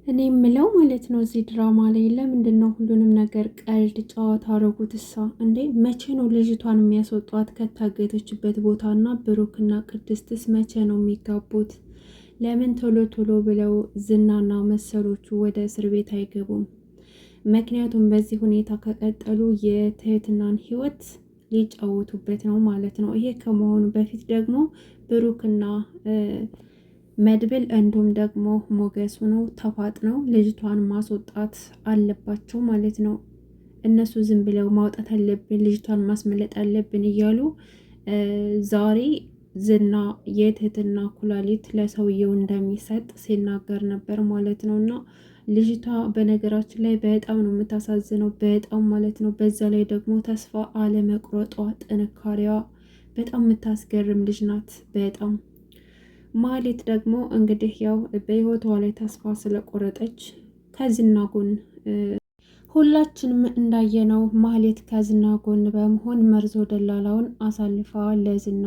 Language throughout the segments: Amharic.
እኔ የምለው ማለት ነው እዚህ ድራማ ላይ ለምንድን ነው ሁሉንም ነገር ቀልድ ጨዋታ አረጉት? እሳ እንዴ መቼ ነው ልጅቷን የሚያስወጧት ከታገተችበት ቦታና ብሩክና ቅድስትስ መቼ ነው የሚጋቡት? ለምን ቶሎ ቶሎ ብለው ዝናና መሰሎቹ ወደ እስር ቤት አይገቡም? ምክንያቱም በዚህ ሁኔታ ከቀጠሉ የትህትናን ህይወት ሊጫወቱበት ነው ማለት ነው። ይሄ ከመሆኑ በፊት ደግሞ ብሩክና መድብል እንዲሁም ደግሞ ሞገስ ሆነው ተፋጥነው ልጅቷን ማስወጣት አለባቸው ማለት ነው። እነሱ ዝም ብለው ማውጣት አለብን ልጅቷን ማስመለጥ አለብን እያሉ ዛሬ ዝና የትህትና ኩላሊት ለሰውየው እንደሚሰጥ ሲናገር ነበር ማለት ነው። እና ልጅቷ በነገራችን ላይ በጣም ነው የምታሳዝነው፣ በጣም ማለት ነው። በዛ ላይ ደግሞ ተስፋ አለመቁረጧ ጥንካሬዋ በጣም የምታስገርም ልጅ ናት በጣም። ማህሌት ደግሞ እንግዲህ ያው በህይወቷ ላይ ተስፋ ስለቆረጠች ከዝና ጎን ሁላችንም እንዳየነው ማህሌት ከዝና ጎን በመሆን መርዞ ደላላውን አሳልፋ ለዝና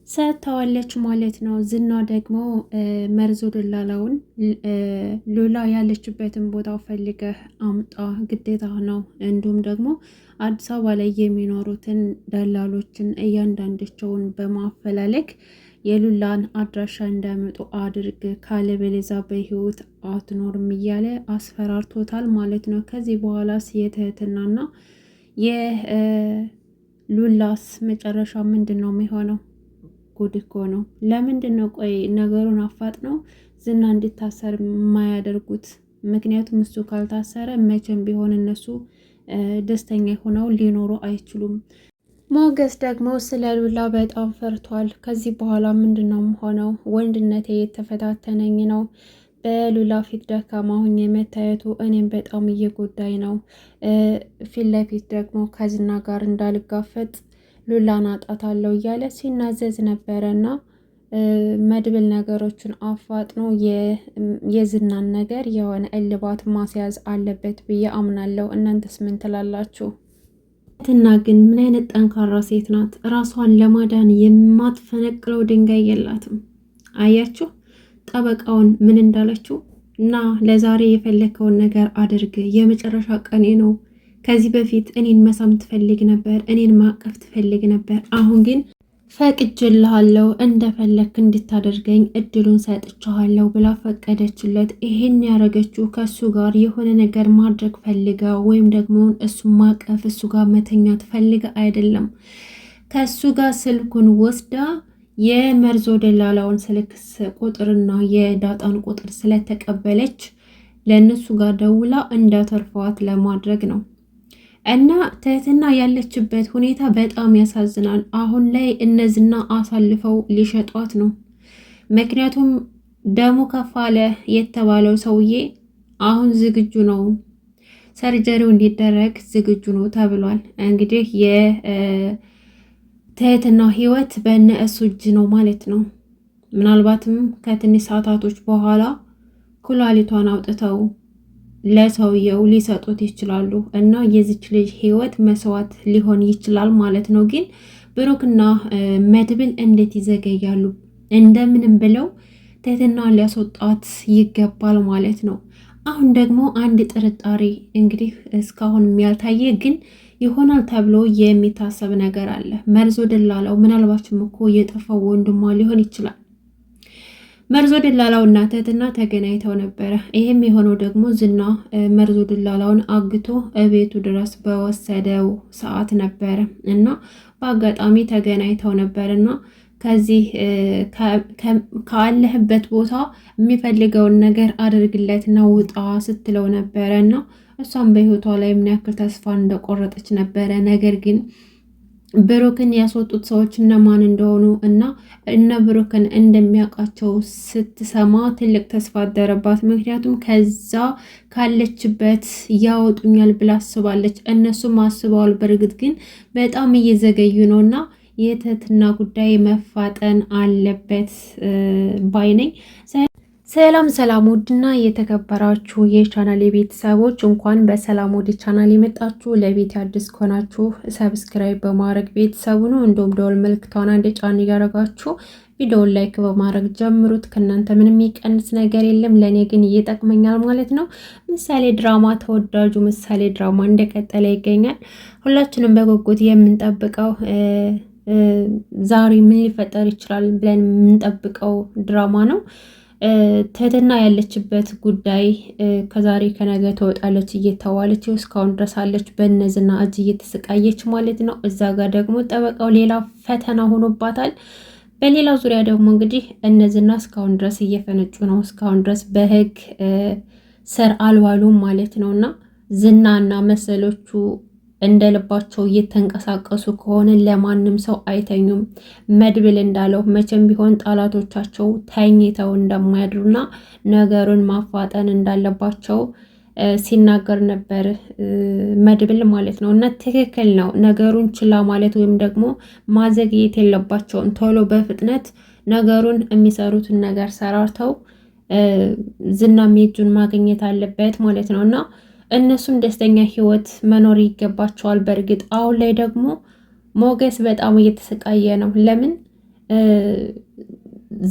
ሰጥተዋለች ማለት ነው። ዝና ደግሞ መርዞ ደላላውን ሉላ ያለችበትን ቦታ ፈልገህ አምጣ ግዴታ ነው፣ እንዲሁም ደግሞ አዲስ አበባ ላይ የሚኖሩትን ደላሎችን እያንዳንዳቸውን በማፈላለግ የሉላን አድራሻ እንዲያመጡ አድርግ፣ ካለበለዚያ በህይወት አትኖርም እያለ አስፈራርቶታል ማለት ነው። ከዚህ በኋላስ የትህትናና የሉላስ መጨረሻ ምንድን ነው የሚሆነው? ጉድ እኮ ነው። ለምንድን ነው ቆይ ነገሩን አፋጥነው ዝና እንዲታሰር የማያደርጉት? ምክንያቱም እሱ ካልታሰረ መቼም ቢሆን እነሱ ደስተኛ ሆነው ሊኖሩ አይችሉም። ሞገስ ደግሞ ስለ ሉላ በጣም ፈርቷል። ከዚህ በኋላ ምንድን ነው ሆነው? ወንድነቴ የተፈታተነኝ ነው። በሉላ ፊት ደካማ ሆኜ መታየቱ እኔም በጣም እየጎዳኝ ነው። ፊት ለፊት ደግሞ ከዝና ጋር እንዳልጋፈጥ ሉላን አጣታለሁ እያለ ሲናዘዝ ነበረና መድብል ነገሮችን አፋጥኖ የዝናን ነገር የሆነ እልባት ማስያዝ አለበት ብዬ አምናለሁ። እናንተስ ምን ትላላችሁ? ትና ግን ምን አይነት ጠንካራ ሴት ናት! ራሷን ለማዳን የማትፈነቅለው ድንጋይ የላትም። አያችሁ ጠበቃውን ምን እንዳለችው? እና ለዛሬ የፈለከውን ነገር አድርግ፣ የመጨረሻ ቀኔ ነው። ከዚህ በፊት እኔን መሳም ትፈልግ ነበር፣ እኔን ማቀፍ ትፈልግ ነበር። አሁን ግን ፈቅጄልሃለሁ፣ እንደፈለክ እንድታደርገኝ እድሉን ሰጥቻለሁ ብላ ፈቀደችለት። ይሄን ያደረገችው ከሱ ጋር የሆነ ነገር ማድረግ ፈልጋ ወይም ደግሞ እሱ ማቀፍ እሱ ጋር መተኛት ፈልጋ አይደለም። ከሱ ጋር ስልኩን ወስዳ የመርዞ ደላላውን ስልክ ቁጥርና የዳጣን ቁጥር ስለተቀበለች ለእነሱ ጋር ደውላ እንዳተርፈዋት ለማድረግ ነው። እና ትህትና ያለችበት ሁኔታ በጣም ያሳዝናል። አሁን ላይ እነዝና አሳልፈው ሊሸጧት ነው። ምክንያቱም ደሙ ከፋለ የተባለው ሰውዬ አሁን ዝግጁ ነው፣ ሰርጀሪው እንዲደረግ ዝግጁ ነው ተብሏል። እንግዲህ የትህትና ህይወት በእነ እሱ እጅ ነው ማለት ነው። ምናልባትም ከትንሽ ሰዓታቶች በኋላ ኩላሊቷን አውጥተው ለሰውየው ሊሰጡት ይችላሉ እና የዚች ልጅ ህይወት መስዋዕት ሊሆን ይችላል ማለት ነው። ግን ብሩክና መድብል እንዴት ይዘገያሉ? እንደምንም ብለው ትህትናን ሊያስወጣት ይገባል ማለት ነው። አሁን ደግሞ አንድ ጥርጣሬ እንግዲህ እስካሁን ያልታየ ግን ይሆናል ተብሎ የሚታሰብ ነገር አለ። መርዞ ደላላው ምናልባችም እኮ የጠፋው ወንድሟ ሊሆን ይችላል። መርዞ ደላላው እና ትህትና ተገናኝተው ነበረ። ይህም የሆነው ደግሞ ዝና መርዞ ደላላውን አግቶ እቤቱ ድረስ በወሰደው ሰዓት ነበረ እና በአጋጣሚ ተገናኝተው ነበር እና ከዚህ ካለህበት ቦታ የሚፈልገውን ነገር አድርግለትና ውጣ ስትለው ነበረ እና እሷም በህይወቷ ላይ ምን ያክል ተስፋ እንደቆረጠች ነበረ። ነገር ግን ብሩክን ያስወጡት ሰዎች እነማን እንደሆኑ እና እነ ብሩክን እንደሚያውቃቸው ስትሰማ ትልቅ ተስፋ አደረባት። ምክንያቱም ከዛ ካለችበት ያወጡኛል ብላ አስባለች። እነሱም አስበዋል። በእርግጥ ግን በጣም እየዘገዩ ነው እና የትህትና ጉዳይ መፋጠን አለበት ባይ ነኝ። ሰላም ሰላም፣ ውድና የተከበራችሁ የቻናል ቤተሰቦች እንኳን በሰላም ወደ ቻናል የመጣችሁ። ለቤት አዲስ ከሆናችሁ ሰብስክራይብ በማድረግ ቤተሰቡ ነው። እንዲሁም ደወል ምልክቷን አንድ ጫን እያደረጋችሁ ቪዲዮውን ላይክ በማድረግ ጀምሩት። ከእናንተ ምንም የሚቀንስ ነገር የለም፣ ለእኔ ግን ይጠቅመኛል ማለት ነው። ምሳሌ ድራማ ተወዳጁ ምሳሌ ድራማ እንደቀጠለ ይገኛል። ሁላችንም በጉጉት የምንጠብቀው ዛሬ ምን ሊፈጠር ይችላል ብለን የምንጠብቀው ድራማ ነው። ትህትና ያለችበት ጉዳይ ከዛሬ ከነገ ትወጣለች እየተባለች እስካሁን ድረስ አለች በእነዝና እጅ እየተሰቃየች ማለት ነው። እዛ ጋር ደግሞ ጠበቃው ሌላ ፈተና ሆኖባታል። በሌላ ዙሪያ ደግሞ እንግዲህ እነዝና እስካሁን ድረስ እየፈነጩ ነው። እስካሁን ድረስ በህግ ስር አልዋሉም ማለት ነው። እና ዝናና መሰሎቹ እንደ ልባቸው እየተንቀሳቀሱ ከሆነ ለማንም ሰው አይተኙም። መድብል እንዳለው መቼም ቢሆን ጠላቶቻቸው ተኝተው እንደማያድሩና ነገሩን ማፋጠን እንዳለባቸው ሲናገር ነበር መድብል ማለት ነው። እና ትክክል ነው። ነገሩን ችላ ማለት ወይም ደግሞ ማዘግየት የለባቸውም። ቶሎ በፍጥነት ነገሩን የሚሰሩትን ነገር ሰራርተው ዝናም የእጁን ማግኘት አለበት ማለት ነው እና እነሱም ደስተኛ ህይወት መኖር ይገባቸዋል። በእርግጥ አሁን ላይ ደግሞ ሞገስ በጣም እየተሰቃየ ነው። ለምን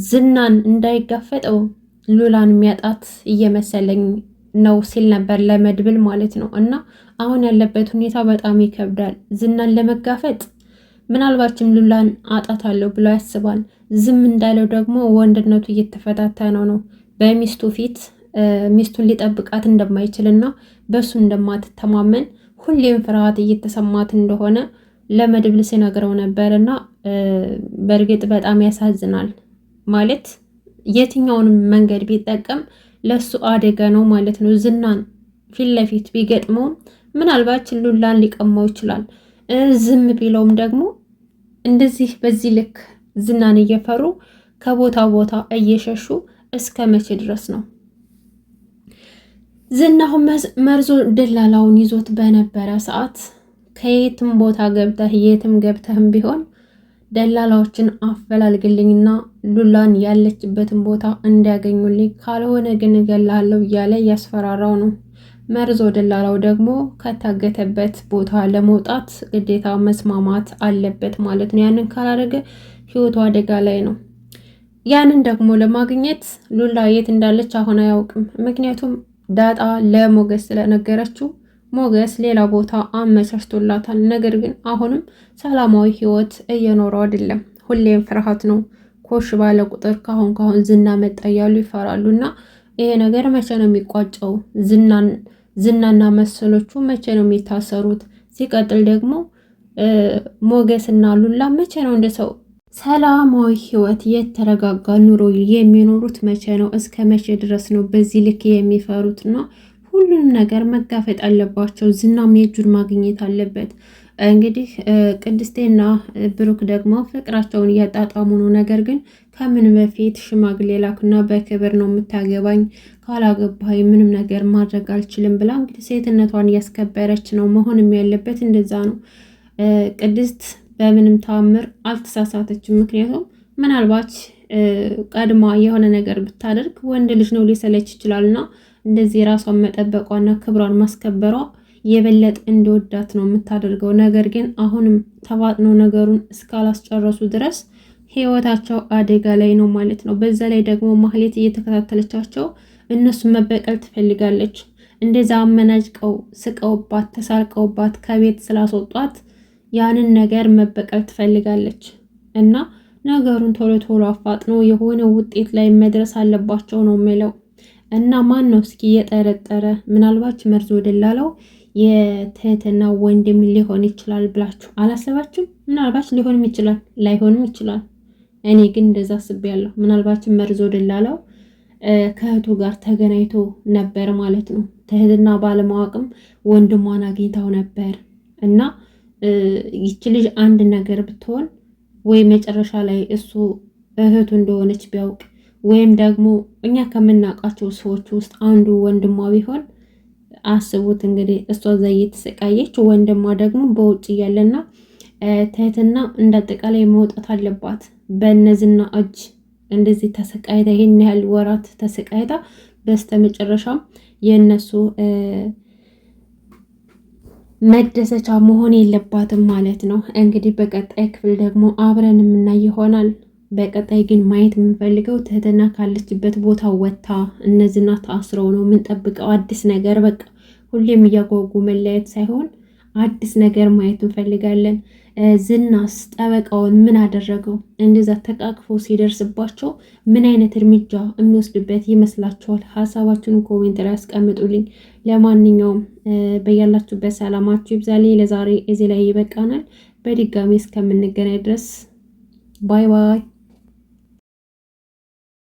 ዝናን እንዳይጋፈጠው ሉላን የሚያጣት እየመሰለኝ ነው ሲል ነበር ለመድብል ማለት ነው። እና አሁን ያለበት ሁኔታ በጣም ይከብዳል። ዝናን ለመጋፈጥ ምናልባችም ሉላን አጣታለሁ ብሎ ያስባል። ዝም እንዳለው ደግሞ ወንድነቱ እየተፈታተነው ነው በሚስቱ ፊት ሚስቱን ሊጠብቃት እንደማይችልና በሱ እንደማትተማመን ሁሌም ፍርሃት እየተሰማት እንደሆነ ለመድብል ሲነግረው ነበርና በእርግጥ በጣም ያሳዝናል። ማለት የትኛውንም መንገድ ቢጠቀም ለሱ አደጋ ነው ማለት ነው። ዝናን ፊት ለፊት ቢገጥመውም ምናልባት ሉላን ሊቀማው ይችላል። ዝም ቢለውም ደግሞ እንደዚህ በዚህ ልክ ዝናን እየፈሩ ከቦታ ቦታ እየሸሹ እስከ መቼ ድረስ ነው? ዝናሁን መርዞ ደላላውን ይዞት በነበረ ሰዓት ከየትም ቦታ ገብተህ የትም ገብተህም ቢሆን ደላላዎችን አፈላልግልኝና ሉላን ያለችበትን ቦታ እንዲያገኙልኝ፣ ካልሆነ ግን እገላለሁ እያለ እያስፈራራው ነው። መርዞ ደላላው ደግሞ ከታገተበት ቦታ ለመውጣት ግዴታ መስማማት አለበት ማለት ነው። ያንን ካላደረገ ህይወቱ አደጋ ላይ ነው። ያንን ደግሞ ለማግኘት ሉላ የት እንዳለች አሁን አያውቅም። ምክንያቱም ዳጣ ለሞገስ ስለነገረችው ሞገስ ሌላ ቦታ አመቻችቶላታል። ነገር ግን አሁንም ሰላማዊ ህይወት እየኖረው አይደለም። ሁሌም ፍርሃት ነው። ኮሽ ባለ ቁጥር ካሁን ዝና መጣ እያሉ ይፈራሉ። እና ይሄ ነገር መቼ ነው የሚቋጨው? ዝናና መሰሎቹ መቼ ነው የሚታሰሩት? ሲቀጥል ደግሞ ሞገስና ሉላ መቼ ነው እንደ ሰው ሰላማዊ ህይወት የተረጋጋ ኑሮ የሚኖሩት? መቼ ነው? እስከ መቼ ድረስ ነው በዚህ ልክ የሚፈሩት? እና ሁሉንም ነገር መጋፈጥ አለባቸው። ዝናም የእጁን ማግኘት አለበት። እንግዲህ ቅድስቴና ብሩክ ደግሞ ፍቅራቸውን እያጣጣሙ ነው። ነገር ግን ከምን በፊት ሽማግሌ ላኩና በክብር ነው የምታገባኝ፣ ካላገባኝ ምንም ነገር ማድረግ አልችልም ብላ እንግዲህ ሴትነቷን እያስከበረች ነው። መሆንም ያለበት እንደዛ ነው። ቅድስት በምንም ተአምር አልተሳሳተችም። ምክንያቱም ምናልባት ቀድማ የሆነ ነገር ብታደርግ ወንድ ልጅ ነው ሊሰለች ይችላልና እንደዚህ ራሷን መጠበቋና ክብሯን ማስከበሯ የበለጠ እንዲወዳት ነው የምታደርገው። ነገር ግን አሁንም ተባጥነው ነገሩን እስካላስጨረሱ ድረስ ህይወታቸው አደጋ ላይ ነው ማለት ነው። በዛ ላይ ደግሞ ማህሌት እየተከታተለቻቸው እነሱን መበቀል ትፈልጋለች። እንደዛ አመናጭቀው ስቀውባት ተሳልቀውባት ከቤት ስላስወጧት ያንን ነገር መበቀል ትፈልጋለች እና ነገሩን ቶሎ ቶሎ አፋጥነው የሆነ ውጤት ላይ መድረስ አለባቸው ነው የሚለው። እና ማን ነው እስኪ የጠረጠረ? ምናልባት መርዞ ደላላው የትህትና ወንድም ሊሆን ይችላል ብላችሁ አላሰባችሁም? ምናልባት ሊሆንም ይችላል ላይሆንም ይችላል። እኔ ግን እንደዛ አስቤያለሁ። ምናልባት መርዞ ደላላው ከእህቱ ጋር ተገናኝቶ ነበር ማለት ነው። ትህትና ባለማወቅም ወንድሟን አግኝታው ነበር እና ይቺ ልጅ አንድ ነገር ብትሆን ወይ መጨረሻ ላይ እሱ እህቱ እንደሆነች ቢያውቅ ወይም ደግሞ እኛ ከምናውቃቸው ሰዎች ውስጥ አንዱ ወንድሟ ቢሆን አስቡት እንግዲህ እሷ እዛ እየተሰቃየች ወንድሟ ደግሞ በውጭ እያለና ትህትና እንዳጠቃላይ መውጣት አለባት በእነዝና እጅ እንደዚህ ተሰቃይታ ይሄን ያህል ወራት ተሰቃይታ በስተመጨረሻም የእነሱ መደሰቻ መሆን የለባትም ማለት ነው። እንግዲህ በቀጣይ ክፍል ደግሞ አብረን የምናይ ይሆናል። በቀጣይ ግን ማየት የምንፈልገው ትህትና ካለችበት ቦታ ወጥታ እነዚህና ታስረው ነው የምንጠብቀው። አዲስ ነገር በቃ ሁሌም እያጓጉ መለያየት ሳይሆን አዲስ ነገር ማየት እንፈልጋለን። ዝናስ ጠበቃውን ምን አደረገው? እንደዛ ተቃቅፎ ሲደርስባቸው ምን አይነት እርምጃ የሚወስድበት ይመስላችኋል? ሀሳባችሁን ኮሜንት ላይ አስቀምጡልኝ። ለማንኛውም በያላችሁበት ሰላማችሁ ይብዛልኝ። ለዛሬ እዚህ ላይ ይበቃናል። በድጋሚ እስከምንገናኝ ድረስ ባይ ባይ።